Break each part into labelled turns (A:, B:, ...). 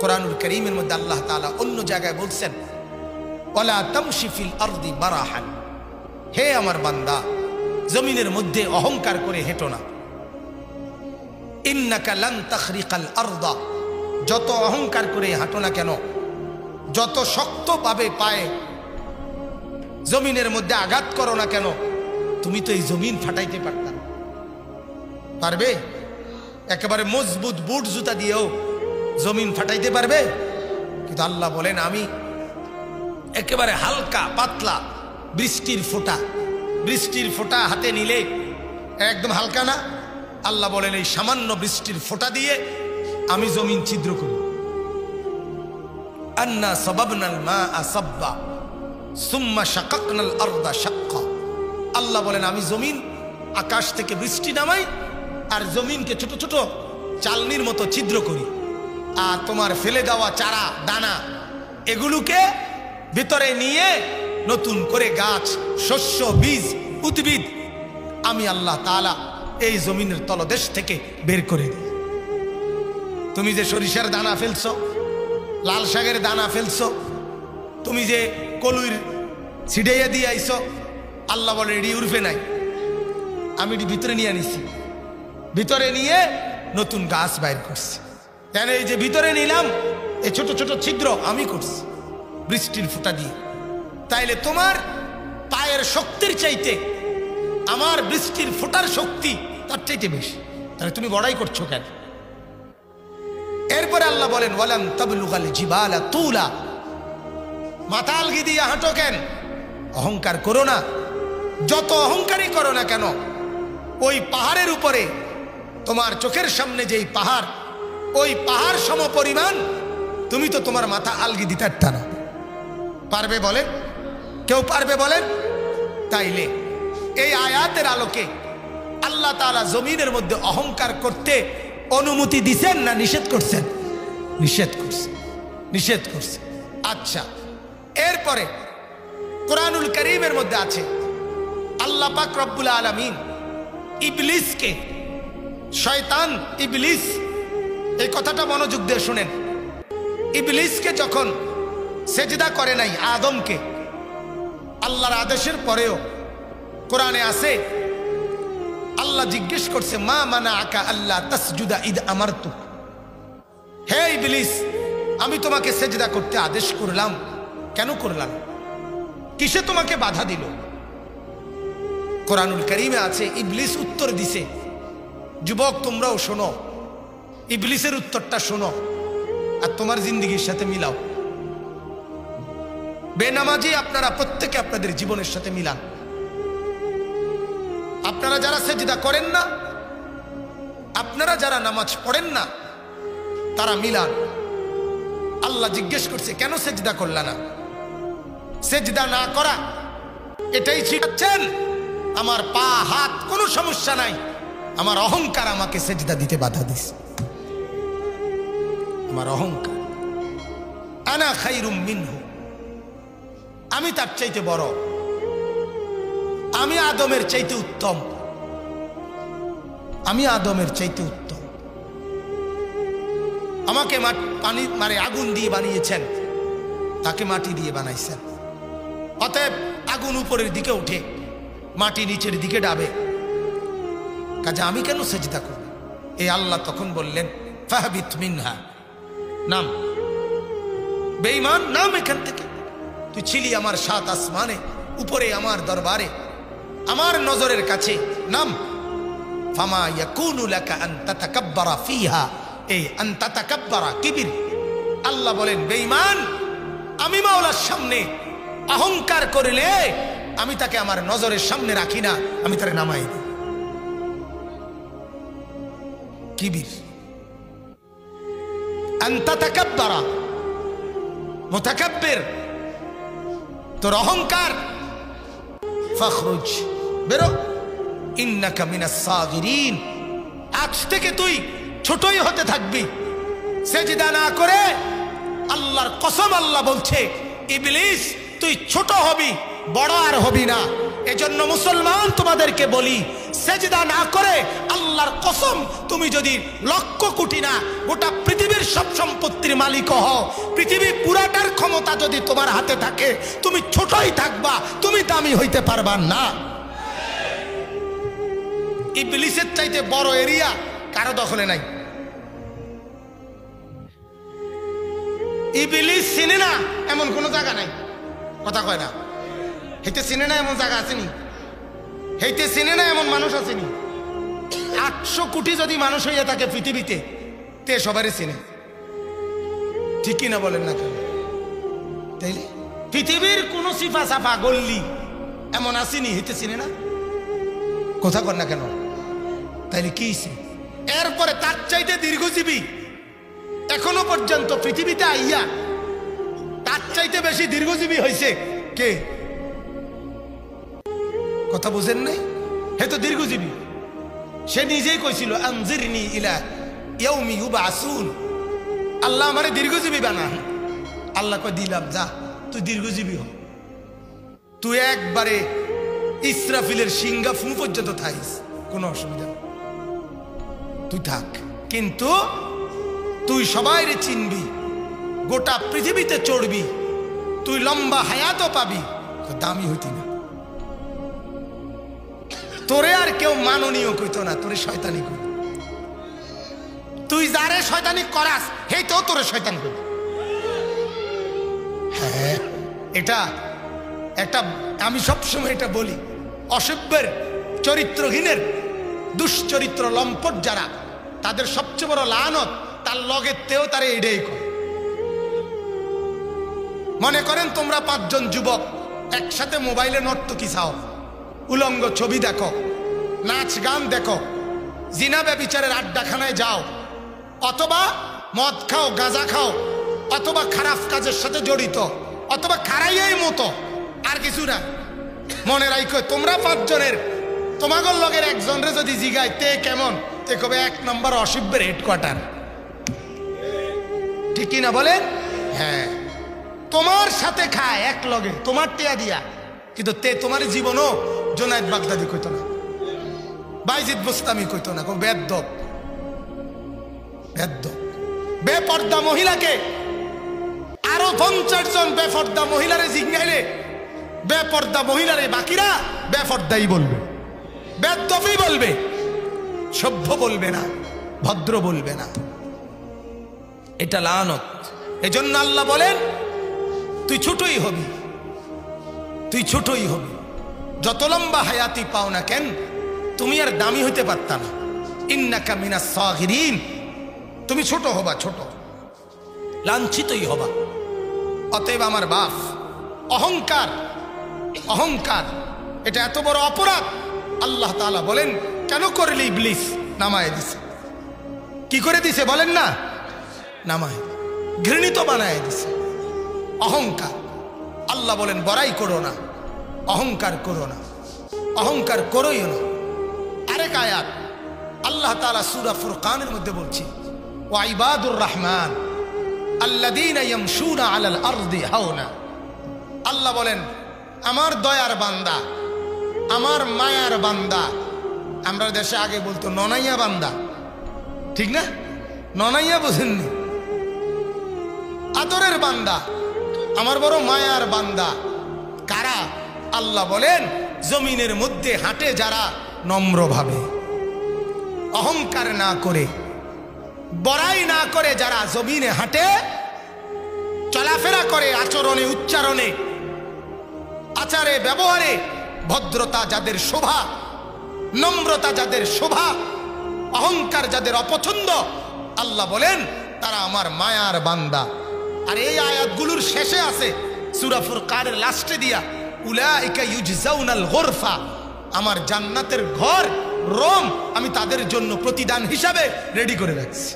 A: কোরআনুল কারীমের মধ্যে আল্লাহ তাআলা অন্য জায়গায় বলছেন, ওয়ালা তামশি ফিল আরদি মারাহান, হে আমার বান্দা জমিনের মধ্যে অহংকার করে হেঁটো না। ইন্নাকা লান তাখরিকাল আরদা, যত অহংকার করে হাঁটো না কেন, যত শক্তভাবে পায়ে জমিনের মধ্যে আঘাত করো না কেন, তুমি তো এই জমিন ফাটাইতে পারতাম। পারবে? একেবারে মজবুত বুট জুতা দিয়েও জমিন ফাটাইতে পারবে? কিন্তু আল্লাহ বলেন আমি একেবারে হালকা পাতলা বৃষ্টির ফোঁটা হাতে নিলে একদম হালকা না, আল্লাহ বলেন এই সামান্য বৃষ্টির ফোঁটা দিয়ে আমি জমিন ছিদ্র করি। আন্না সাবাবনাল মাআ সাব্বা সুম্মা শাকাকনাল আরদা শাক্কা, আল্লাহ বলেন আমি জমিন আকাশ থেকে বৃষ্টি নামাই আর জমিনকে ছোট ছোট চালনির মতো ছিদ্র করি, আর তোমার ফেলে দেওয়া চারা দানা এগুলোকে ভিতরে নিয়ে নতুন করে গাছ, শস্য, বীজ, উদ্ভিদ আমি আল্লাহ তাআলা এই জমিনের তলদেশ থেকে বের করে দিই। তুমি যে সরিষার দানা ফেলছো, লাল শাকের দানা ফেলছো, তুমি যে কলুইর ছিড়াইয়া দিয়ে আইছো, আল্লাহ বলে এডি উর্ফে নাই, আমি এটি ভিতরে নিয়ে আনিছি, ভিতরে নিয়ে নতুন গাছ বাইর করছি। কেন এই যে ভিতরে নিলাম, এই ছোট ছোট ছিদ্র আমি করছি বৃষ্টির ফোঁটা দিয়ে। তাইলে তোমার পায়ের শক্তির চাইতে আমার বৃষ্টির ফোঁটার শক্তি তার চাইতে বেশি, তাহলে তুমি বড়াই করছো কেন? এরপরে আল্লাহ বলেন ওয়ালান তাবলুগাল জিবালা তুলা, মাথা আলগি দিয়ে হাঁটো কেন? অহংকার করো না। যত অহংকারই করো না কেন, ওই পাহাড়ের উপরে তোমার চোখের সামনে যেই পাহাড়, ওই পাহাড় সম পরিমাণ তুমি তো তোমার মাথা আলগি দিতে পারতা না। পারবে বলেন? কেউ পারবে বলেন? তাইলে এই আয়াতের আলোকে আল্লাহ তাআলা জমিনের মধ্যে অহংকার করতে অনুমতি দিছেন না নিষেধ করছেন? নিষেধ করছে। আচ্ছা, এরপরে কোরআনুল কারীমের মধ্যে আছে আল্লাহ পাক রব্বুল আলামিন ইবলিসকে, শয়তান ইবলিস, এই কথাটা মনোযোগ দিয়ে শুনেন, ইবলিসকে যখন সেজদা করে নাই আদমকে, আল্লাহর আদেশের পরেও কোরআনে আছে আল্লাহ জিজ্ঞেস করছে মা মানাআকা আল্লা তাসজুদা ইদ আমারতুক, হে ইবলিস আমি তোমাকে সেজদা করতে আদেশ করলাম, কেন করলাম? কিসে তোমাকে বাধা দিল? কোরআনুল কারীমে আছে ইবলিস উত্তর দিছে। যুবক তোমরাও শোনো, ইবলিসের উত্তরটা শোনো আর তোমার জিন্দেগির সাথে মিলাও। বেনামাজি আপনারা প্রত্যেকে আপনাদের জীবনের সাথে মিলান। আপনারা যারা সেজদা করেন না, আপনারা যারা নামাজ পড়েন না, তারা মিলান। আল্লাহ জিজ্ঞেস করছে কেন সেজদা করলা না? সেজদা না করা এটাই শিখাচ্ছেন? আমার পা হাত কোনো সমস্যা নাই, আমার অহংকার আমাকে সেজদা দিতে বাধা দিছে। আমার অহংকার, আনা খায়রুম মিনহু, আমি তার চাইতে বড়, আমি আদমের চাইতে উত্তম, আমি আদমের চাইতে উত্তম। আমাকে পানি মারে আগুন দিয়ে বানিয়েছেন, তাকে মাটি দিয়ে বানাইছেন। অতএব আগুন উপরের দিকে উঠে মাটি নিচের দিকে ডাবে, কাজে আমি কেন সেজদা করব? এই আল্লাহ তখন বললেন ফাহবিত মিনহা, নাম। বেঈমান, নাম এখান থেকে। তুই ছিলি আমার সাত আসমানে, উপরে আমার দরবারে, আমার নজরের কাছে, নাম। ফামা ইয়াকুনু লাকা আন তাতাকাব্বারা ফিহা, এই আন তাতাকাব্বারা কিবির। আল্লাহ বলেন বেঈমান, আমি মাওলার সামনে অহংকার করিলে আমি তাকে আমার নজরের সামনে রাখি না, আমি তারে নামাই দিই। কিবির, আন তাতাকাব্বারা, মুতাকাব্বির, তোর অহংকার। ফখরুজ, বেরো, ইন্নাকা মিনাস সাগিরিন, আজ থেকে তুই ছোটই হতে থাকবি। সেজদা না করে আল্লাহর কসম আল্লাহ বলছে ইবলিস তুই ছোট হবি, বড় আর হবি না। এজন্য মুসলমান তোমাদেরকে বলি, সেজদা না করে, আল্লাহর কসম তুমি যদি লক্ষ কোটি না গোটা পৃথিবীর সব সম্পত্তির মালিক হও, পৃথিবী পুরাটার ক্ষমতা যদি তোমার হাতে থাকে, তুমি ছোটই থাকবা, তুমি দামি হইতে পারবা না। ইবলিসের চাইতে বড় এরিয়া কারো দখলে নাই। ইবলিস চিনে না এমন কোন জায়গা নাই, কথা কয় না। হেতে চিনে না এমন জায়গা আসেনি, হেতে চিনে না এমন মানুষ আসেনি। 800 কোটি যদি মানুষ হইয়া থাকে পৃথিবীতে, তে সবারই চিনে, ঠিক কিনা বলেন না কেন? তাইলে পৃথিবীর কোন সিফা সাফা গল্লি এমন আসেনি, হেতে চিনে না, কথা কর না কেন? তাইলে কি? এরপরে তার চাইতে দীর্ঘজীবী এখনো পর্যন্ত পৃথিবীতে আইয়া তার চাইতে বেশি দীর্ঘজীবী হয়েছে কে? কথা বুঝেন নাই? হে তো দীর্ঘজীবী। সে নিজেই কইছিল আনজিরনি ইলা ইয়াউমি ইউবাসুন, আল্লাহ আমারে দীর্ঘজীবী বানান। আল্লাহ কই দিলাম, যা তুই দীর্ঘজীবী হ, তুই একবারে ইসরাফিলের সিংহা ফু পর্যন্ত থাইস, কোনো অসুবিধা নেই, তুই থাক। কিন্তু তুই সবাইরে চিনবি, গোটা পৃথিবীতে চড়বি, তুই লম্বা হায়াতও পাবি, দামি হইতি না। তোরে আর কেউ মাননীয় কইতো না, তোরে শয়তানি কই। তুই যারে শয়তানি করাস হেই তো তোরে শয়তান কই। হ্যাঁ, এটা একটা আমি সবসময় এটা বলি, অসভ্যের, চরিত্রহীনের, দুশ্চরিত্র লম্পট যারা, তাদের সবচেয়ে বড় লানত তার লগের তেও তারে এটাই করে। মনে করেন তোমরা 5 জন যুবক একসাথে মোবাইলে নর্তকী চাও, উলঙ্গ ছবি দেখো, নাচ গান দেখো, জিনা ব্যভিচারের আড্ডাখানায় যাও, অথবা মদ খাও, গাঁজা খাও, অথবা খারাপ কাজের সাথে জড়িত, অথবা খারাইয়াই মতো, আর কিছু না। মনে রাখো তোমরা 5 জনের তোমাগর লগের একজনরে যদি জিগায় তে কেমন, তে কবে 1 নম্বর অসভ্যের হেডকোয়ার্টার, ঠিক কিনা বলেন? হ্যাঁ, তোমার সাথে খায় এক লগে, তোমার টিয়া দিয়া, কিন্তু তে তোমার জীবনও জোনায়েদ বাগদাদি কইতো না, বাইজিদ বুস্তামি কইতো না, বেদ্যপ। বেদ্যপ বেপর্দা মহিলাকে আরো 50 জন বেপর্দা মহিলারে জিজ্ঞাইলে বেপর্দা মহিলারে বাকিরা বেপর্দাই বলবে, বেদ্যপই বলবে, সভ্য বলবে না, ভদ্র বলবে না। এটা লানত। এজন্য আল্লাহ বলেন তুই ছোটই হবি, তুই ছোটই হবি, যত লম্বা হায়াতি পাও না কেন, তুমি আর দামি হইতে পারতা না। ইন্নাকা মিনাস সাগিরিন, তুমি ছোট হবা, ছোট, লাঞ্ছিতই হবা। অতএব আমার বাপ, অহংকার, অহংকার এটা এত বড় অপরাধ। আল্লাহ তাআলা বলেন কেন করলি? ইবলিস নামায় দিছে। কি করে দিছে বলেন না? নামায়, ঘৃণিত বানায় দিছে। অহংকার, আল্লাহ বলেন বড়াই করো না, অহংকার করো না, অহংকার করোই না। আরেক আয়াত আল্লাহ তাআলা সূরা ফুরকানের মধ্যে বলছি, ওয়া ইবাদুর রহমান আল্লাযীনা ইয়ামশুনা আলাল আরদি হাওনা। আল্লাহ বলেন আমার দয়ার বান্দা, আমার মায়ার বান্দা। আমরা দেশে আগে বলতো ননাইয়া বান্দা, ঠিক না? ননাইয়া বোঝেননি, আদরের বান্দা, আমার বড় মায়ার বান্দা। কারা? আল্লাহ বলেন জমিনের মধ্যে হাঁটে যারা নম্রভাবে, অহংকার না করে, বড়াই না করে, যারা জমিনে হাঁটে, চলাফেরা করে, আচরণে, উচ্চারণে, আচারে, ব্যবহারে ভদ্রতা যাদের শোভা, নম্রতা যাদের শোভা, অহংকার যাদের অপছন্দ, আল্লাহ বলেন তারা আমার মায়ার বান্দা। আর এই আয়াতগুলোর শেষে আছে সূরা ফুরকানের লাস্টে দিয়া, উলাইকা ইউজজাউনাল গুরফা, আমার জান্নাতের ঘর, রুম আমি তাদের জন্য প্রতিদান হিসাবে রেডি করে রাখছি,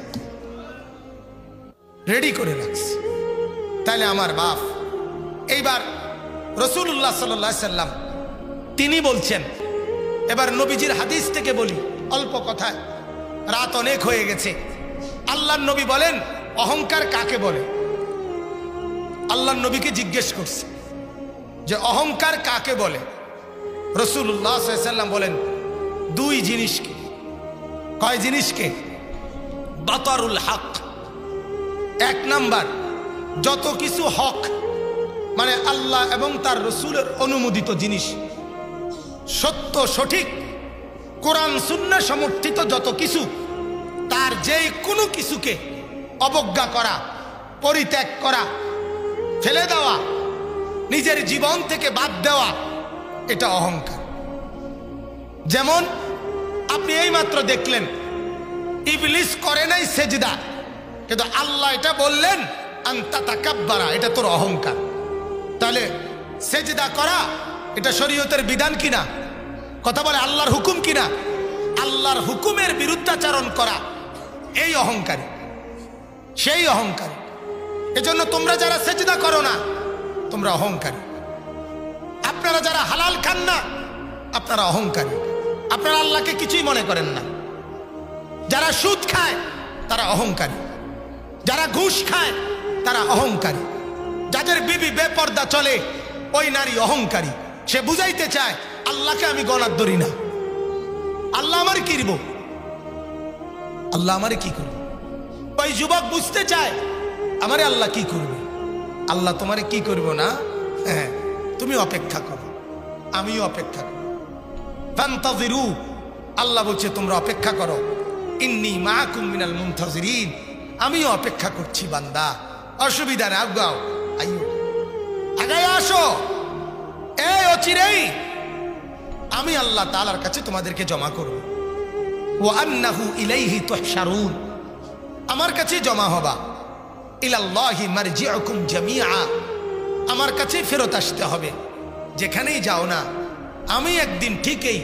A: রেডি করে রাখছি। তাহলে আমার বাপ, এইবার রাসূলুল্লাহ সাল্লাল্লাহু আলাইহি সাল্লাম তিনি বলছেন, এবার নবীজির হাদিস থেকে বলি অল্প কথায়, রাত অনেক হয়ে গেছে। আল্লাহর নবী বলেন অহংকার কাকে বলে? আল্লাহর নবীকে জিজ্ঞেস করছে যে অহংকার কাকে বলে? রাসূলুল্লাহ সাল্লাল্লাহু আলাইহি সাল্লাম বলেন দুই জিনিসকে। কয় জিনিসকে? বাতারুল হক, এক নাম্বার যত কিছু হক মানে আল্লাহ এবং তার রসুলের অনুমোদিত জিনিস, সত্য সঠিক কোরআন সুন্নাহ সমর্থিত যত কিছু, তার যে কোনো কিছুকে অবজ্ঞা করা, পরিত্যাগ করা, ফেলে দেওয়া, নিজের জীবন থেকে বাদ দেওয়া, এটা অহংকার। যেমন আপনি এইমাত্র দেখলেন ইবলিস করে নাই সেজদা, কিন্তু আল্লাহ এটা বললেন আনতা তাকাব্বারা, এটা তোর অহংকার। তাহলে সেজদা করা এটা শরীয়তের বিধান কিনা? কথা বলে আল্লাহর হুকুম কিনা? আল্লাহর হুকুমের বিরুদ্ধাচরণ করা এই অহংকারী, সেই অহংকারী। এজন্য তোমরা যারা সেজদা করো না তোমরা অহংকারী। আপনারা যারা হালাল খান না আপনারা অহংকারী। আপনারা আল্লাহকে কিছুই মনে করেন না। যারা সুদ খায় তারা অহংকারী, যারা ঘুষ খায় তারা অহংকারী, যাদের বিবি বেপর্দা চলে ওই নারী অহংকারী। সে বুঝাইতে চায় আল্লাহকে আমি গণার ধরি না, আল্লাহ আমার কি দিব, আল্লাহ আমারে কি করবে। ওই যুবক বুঝতে চায় আমারে আল্লাহ কি করবে। আল্লাহ তোমারে কি করবো না, হ্যাঁ তুমি অপেক্ষা করো, আমিও অপেক্ষা করো। ফান্তাযিরু, আল্লাহ বলছে তোমরা অপেক্ষা করো। ইন্নী মাআকুম মিনাল মুনতাযিরিন, আমিও অপেক্ষা করছি বান্দা, অসুবিধা নেই, আগাও, আইও, আগায় আসো। এই অচিরেই আমি আল্লাহ তাআলার কাছে তোমাদেরকে জমা করব। ওয়া আন্নাহু ইলাইহি তুহশারুন, আমার কাছে জমা হবা। ইলাল্লাহি মারজিউকুম জামিআ, আমার কাছে ফেরত আসতে হবে। যেখানেই যাও না আমি একদিন ঠিকই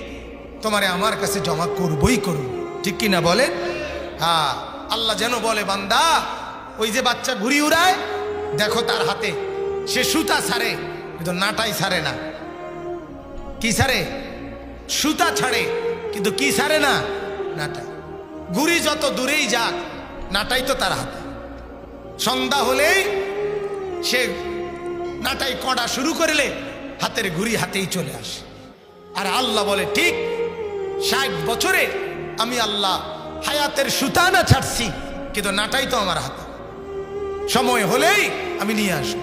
A: তোমারে আমার কাছে জমা করবই করব, ঠিক কিনা বলে? হ্যাঁ, আল্লাহ যেন বলে বান্দা ওই যে বাচ্চা ঘুড়ি উড়ায় দেখো তার হাতে, সে সুতা ছাড়ে কিন্তু নাটাই ছাড়ে না। কি ছাড়ে? সুতা ছাড়ে কিন্তু কি ছাড়ে না? নাটা। ঘুড়ি যত দূরেই যাক নাটাই তো তার হাতে। সন্ধ্যা হলেই সে নাটাই কড়া শুরু করলে হাতের ঘুড়ি হাতেই চলে আসে। আর আল্লাহ বলে ঠিক 60 বছরে আমি আল্লাহ হায়াতের সুতা না ছাড়ছি কিন্তু নাটাই তো আমার হাতে। সময় হলেই আমি নিয়ে আসব,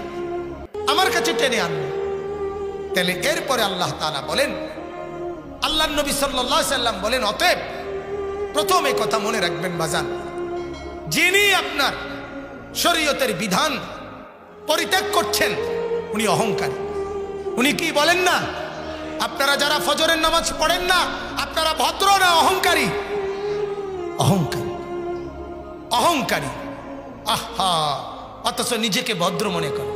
A: আমার কাছে টেনে আনবো। তাহলে এরপরে আল্লাহ তাআলা বলেন, আল্লাহ নবী সাল্লাল্লাহু আলাইহি সাল্লাম বলেন, অতএব প্রথম এই কথা মনে রাখবেন বাজান, যিনি আপনার শরীয়তের বিধান পরিত্যাগ করছেন উনি অহংকারী। উনি কি বলেন না? আপনারা যারা ফজরের নামাজ পড়েন না আপনারা ভদ্র না অহংকারী? অহংকারী, অহংকারী। আহা, অথচ নিজেকে ভদ্র মনে করে,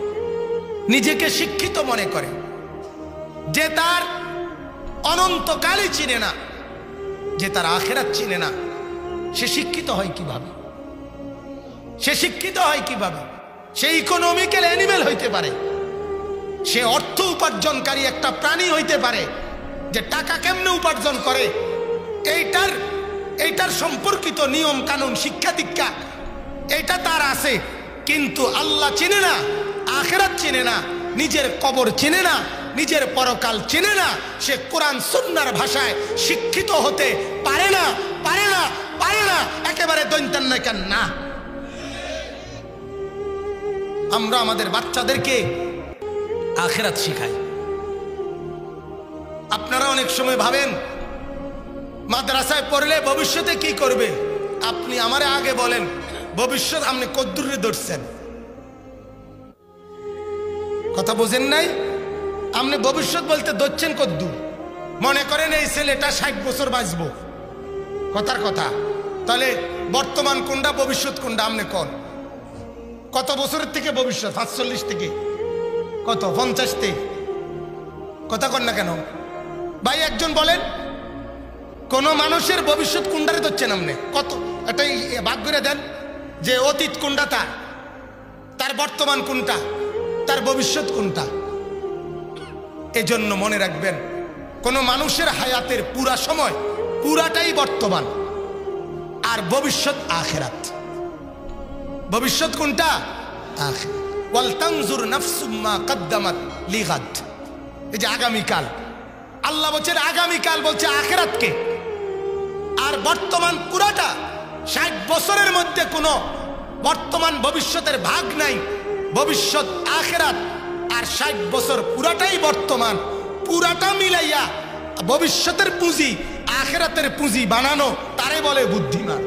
A: নিজেকে শিক্ষিত মনে করে। যে তার অনন্তকালই চিনে না, যে তার আখিরাত চিনে না, সে শিক্ষিত হয় কিভাবে? সে শিক্ষিত হয় কিভাবে? সে ইকোনমিক্যাল অ্যানিমেল হইতে পারে, সে অর্থ উপার্জনকারী একটা প্রাণী হইতে পারে, যে টাকা কেমনে উপার্জন করে এইটার সম্পর্কিত নিয়ম কানুন শিক্ষা দীক্ষা এটা তার আছে, কিন্তু আল্লাহ চিনে না, আখিরাত চিনে না, নিজের কবর চিনে না, নিজের পরকাল চিনে না। সে কোরআন সুন্নাহর ভাষায় শিক্ষিত হতে পারে না, পারে না, পারে না, একেবারে দৈন্তান্নয়কার না। আমরা আমাদের বাচ্চাদেরকে আখিরাত শিখাই। আপনারা অনেক সময় ভাবেন মাদ্রাসায় পড়লে ভবিষ্যতে কি করবে। আপনি আমারে আগে বলেন ভবিষ্যৎ আপনি কদ্দুরে ধরছেন? কথা বোঝেন নাই? আপনি ভবিষ্যৎ বলতে ধরছেন কদ্দুর? মনে করেন এই ছেলেটা 60 বছর বাঁচবো, কথার কথা। তাহলে বর্তমান কোনটা ভবিষ্যৎ কোনটা আপনি কোন? কত বছরের থেকে ভবিষ্যৎ? 45 থেকে কত 50 থেকে? কথা কন না কেন ভাই? একজন বলেন কোন মানুষের ভবিষ্যৎ কোনটারে ধরছেন আপনি? কত এটাই ভাগ করে দেন যে অতীত কোনটা, তার বর্তমান কোনটা, তার ভবিষ্যৎ কোনটা। এজন্য মনে রাখবেন কোন মানুষের হায়াতের পুরা সময় পুরাটাই বর্তমান, আর ভবিষ্যৎ আখিরাত। ভবিষ্যৎ কোনটা? আখিরাত। ওয়াল তানজুর নাফসুম মা কদ্দামাত লিগাদ, এই যে আগামীকাল। আল্লাহ বলছেন আগামীকাল, বলছে আখিরাতকে। আর বর্তমান পুরাটা 60 বছরের মধ্যে কোনো বর্তমান ভবিষ্যতের ভাগ নাই। ভবিষ্যৎ আখিরাত আর 60 বছর পুরাটাই বর্তমান, পুরাটা মিলাইয়া ভবিষ্যতের পুঁজি আখিরাতের পুঁজি বানানো তারে বলে বুদ্ধিমান।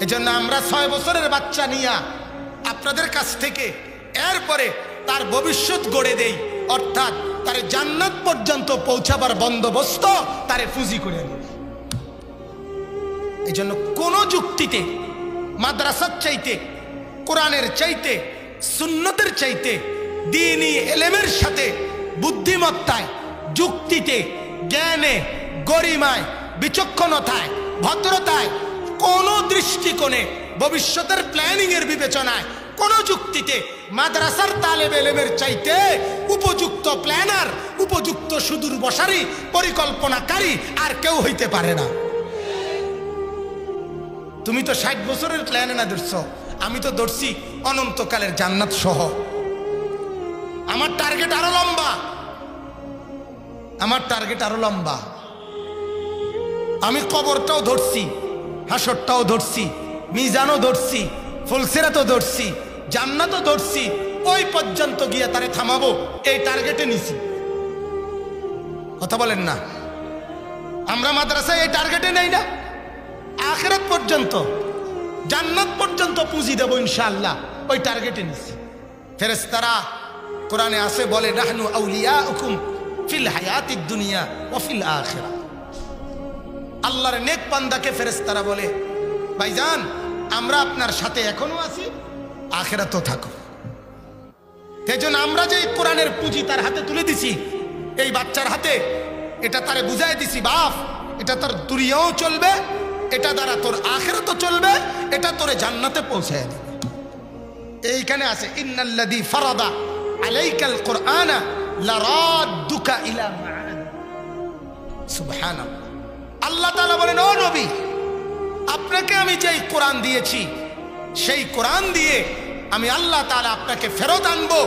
A: এজন্য আমরা 6 বছরের বাচ্চা নিয়া আপনাদের কাছ থেকে এরপরে তার ভবিষ্যৎ গড়ে দেই, অর্থাৎ তার জান্নাত পর্যন্ত পৌঁছাবার বন্দোবস্ত তারে পুঁজি করে দেই। এই জন্য কোন যুক্তিতে, মাদ্রাসার চাইতে, কোরআনের চাইতে, সুন্নতের চাইতে, দ্বীনি ইলমের সাথে বুদ্ধিমত্তায়, যুক্তিতে, জ্ঞানে, গরিমায়, বিচক্ষণতায়, ভদ্রতায়, কোন দৃষ্টিকোণে, ভবিষ্যতের প্ল্যানিং এর বিবেচনায়, কোন যুক্তিতে মাদ্রাসার তালেবে ইলমের চাইতে উপযুক্ত প্ল্যানার, উপযুক্ত সুদূর বসারি পরিকল্পনাকারী আর কেউ হইতে পারে না। তুমি তো 60 বছরের প্ল্যানে না ধরছ, আমি তো ধরছি অনন্তকালের জান্নাত সহ। আমার টার্গেট আরো লম্বা, আমার টার্গেট আরো লম্বা। আমি কবরটাও ধরছি, হাসরটাও ধরছি, মিজানও ধরছি, ফুলসিরাতও ধরছি, জান্নাতও ধরছি। ওই পর্যন্ত গিয়ে তারে থামাবো এই টার্গেটে নিছি। কথা বলেন না? আমরা মাদ্রাসায় এই টার্গেটে নেই না, আখিরাত পর্যন্ত, জান্নাত পর্যন্ত পুঁজি দেব ইনশাআল্লাহ, ওই টার্গেটে নিছি। ফেরেশতারা কোরআনে আছে বলে, নাহনু আউলিয়াউকুম ফিল হায়াতিদ দুনিয়া ওয়া ফিল আখিরাহ। আল্লাহর নেক বান্দাকে ফেরেশতারা বলে, ভাইজান আমরা আপনার সাথে এখনো আছি, আখিরাতও থাকো। সেজন্য আমরা যে কোরআনের পুঁজি তার হাতে তুলে দিছি, এই বাচ্চার হাতে, এটা তারে বুঝাই দিছি, বাপ এটা তোর দুনিয়াও চলবে, এটা দ্বারা তোর আখিরাতও চলবে, এটা তোরে জান্নাতে পৌঁছায় দেবে। এইখানে আছে, ইন্নাল্লাযী ফারাদা আলাইকাল কুরআনা লারাদ্দুকা ইলা মাআদ। সুবহানাল্লাহ। আল্লাহ তাআলা বলেন, ও নবী আপনাকে আমি যেই কোরআন দিয়েছি, সেই কোরআন দিয়ে আমি আল্লাহ তাআলা আপনাকে ফেরত আনবো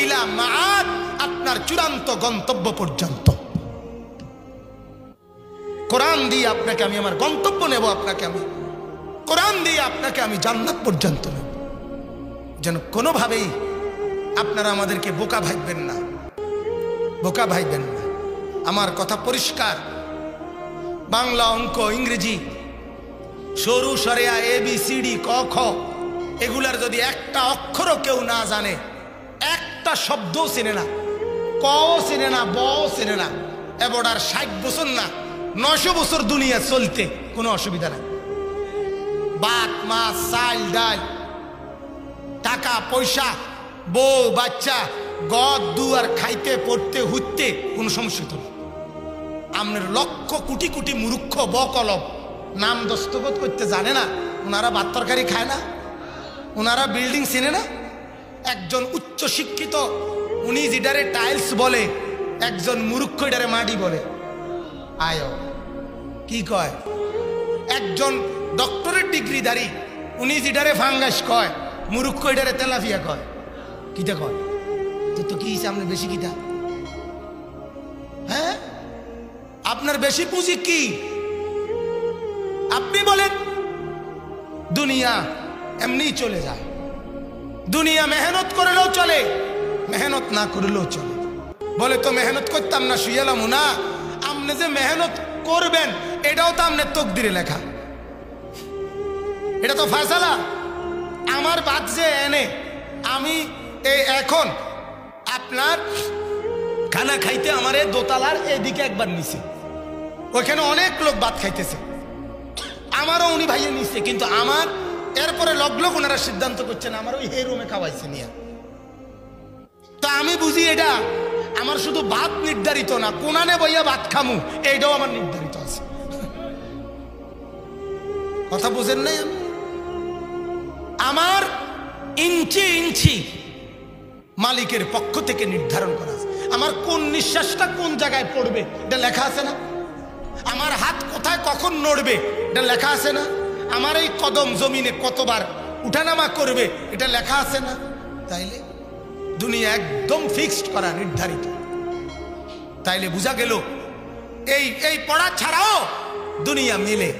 A: ইলা মাআদ, আপনার চূড়ান্ত গন্তব্য পর্যন্ত। কোরআন দিয়ে আপনাকে আমি আমার গন্তব্য নেব, আপনাকে আমি কোরআন দিয়ে আপনাকে আমি জান্নাত পর্যন্ত নেব। যেন কোনোভাবেই আপনারা আমাদেরকে বোকা ভাববেন না, বোকা ভাববেন না। আমার কথা পরিষ্কার। বাংলা, অঙ্ক, ইংরেজি, সরু সরেয়া, ABCD, ক খ, এগুলার যদি একটা অক্ষরও কেউ না জানে, একটা শব্দও চেনে না, কও চেনে না, বও চেনে না, এবার আর 60 বছর না 900 বছর দুনিয়া চলতে কোনো অসুবিধা নাই। ভাত, মাছ, চাল, ডাল, টাকা পয়সা, বউ বাচ্চা, গদ দুয়ার, খাইতে পড়তে হুইতে কোনো সমস্যা তো না। আপনার লক্ষ কোটি কোটি মূর্খ বকলব নাম দস্তখত করতে জানে না, ওনারা ভাত তরকারি খায় না, ওনারা বিল্ডিং চেনে না। একজন উচ্চ শিক্ষিত, উনি যেটারে টাইলস বলে, একজন মূর্খ এটারে মাটি বলে। আয় কি কয়? একজন ডক্টরেট ডিগ্রিধারী, উনি যেটারে ফাঙ্গাস কয়, মূর্খ এটারে তেলাপিয়া কয়। কিটা কয়? তো কি সামনে বেশি কিটা? হ্যাঁ, আপনার বেশি পুঁজি কি? আপনি বলেন দুনিয়া এমনি চলে যায়, দুনিয়া মেহনত করলেও চলে, মেহনত না করলেও চলে। বলে তো মেহনত করতাম না, শুয়েলাম না। আপনি যে মেহনত করবেন এটাও তো আপনার তকদিরে লেখা, এটা তো ফয়সালা। আমার বাদ যে এনে আমি এই এখন আপনার খানা খাইতে আমার এই দোতলার এদিকে একবার নিছে, ওইখানে অনেক লোক ভাত খাইতেছে, আমারও উনি ভাইয়ে নিচ্ছে, কিন্তু আমার এরপরে লগ্লক ওনারা সিদ্ধান্ত করছেন আমার ওই হে রুমে খাওয়াইছে নিয়ে। তো আমি বুঝি এটা আমার শুধু ভাত নির্ধারিত না, কোনানে বইয়া ভাত খামু এইটাও আমার নির্ধারিত আছে। কথা বুঝেন নাই? আমার ইঞ্চি ইঞ্চি মালিকের পক্ষ থেকে নির্ধারণ করা আছে। আমার কোন নিঃশ্বাসটা কোন জায়গায় পড়বে এটা লেখা আছে না? আমার হাত কোথায় কখন নড়বে এটা লেখা আছে না? আমার এই কদম জমিনে কতবার উঠানামা করবে এটা লেখা আছে না? তাইলে দুনিয়া একদম ফিক্সড করা, নির্ধারিত। তাইলে বোঝা গেল এই পড়া ছাড়াও দুনিয়া মেলে।